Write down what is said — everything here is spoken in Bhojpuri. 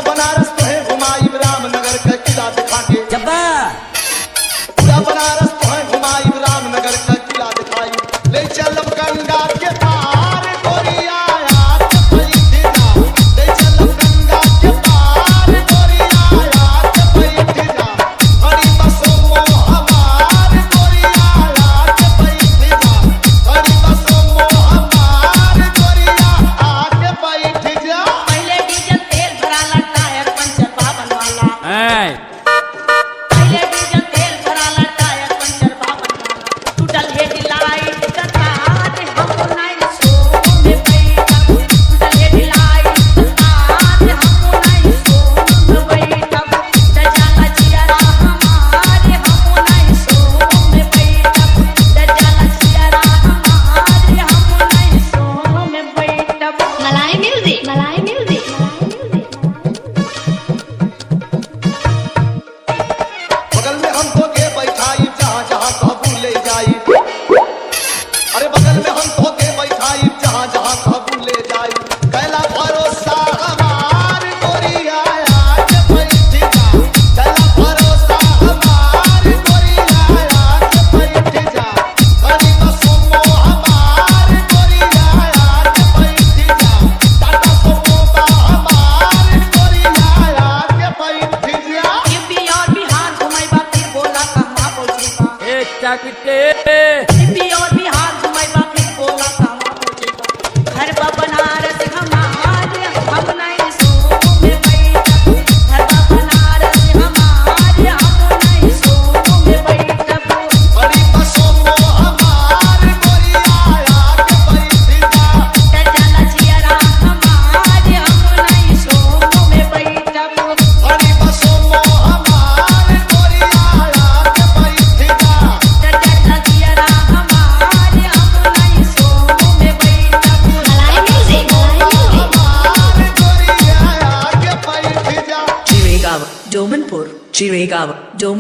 बनारस तो है घुमाई रामनगर का किला दिखा के, पूरा बनारस तो है घुमाई रामनगर का किला दिखाई, ले चलब गंगा के पार गोरिया याद बैठ जा, ले चलब गंगा के पार गोरिया याद बैठ जा, हरी बसों में हमार गोरिया याद बैठ जा, हरी बसों में हमार गोरिया याद बैठ जा। पहले डीजल तेल भराला टायर पंचर बाबन वाला, पहले डीजल तेल भराला टायर पंचर बाबन वाला, टूटल हेडलाइट का तार हमको नहीं सो में बैठा, टूटल हेडलाइट का तार हमको नहीं सो में बैठा, दजाला चियारा हमारे हमको नहीं सो में बैठा, दजाला चियारा हमारे हमको नहीं सो में बैठा। मलाई म्यूजिक, मलाई म्यूजिक, बगल में हमको के बैठाई जहाँ जहाँ कहबू ले जाई, अरे बगल में हमको के बैठाई जहाँ जहाँ कहबू ले जाई, कैला भरोसा हमार गोरिया आज बैठ जा, कैला भरोसा हमार गोरिया आज बैठ जा, हरी बसों में हमार गोरिया आज बैठ जा, टाटा सुमो हमार गोरिया आज बैठ जा। यूपी और बिहार घुमाइबा फिर बोला कहवा पहुंचेबा, यूपी और बिहार घुमाइबा फिर बोला कहवा पहुंचेबा, घर बा बनारस हमारे हम नहीं सो में बैठा, घर बा बनारस हमारे हम नहीं सो में बैठा, हरी बसों में हमार गोरिया याद बैठ जा, दजाला चियारा हमारे हम नहीं सो में बैठा, हरी बसों में हमार गोरिया याद बैठ जा, दजाला चियारा हमारे हम नहीं सो में बैठा। मलाई म्यूजिक, हमार गोरिया याद बैठ जा। Chirigava, Domanpur, Chirigava, Domanpur.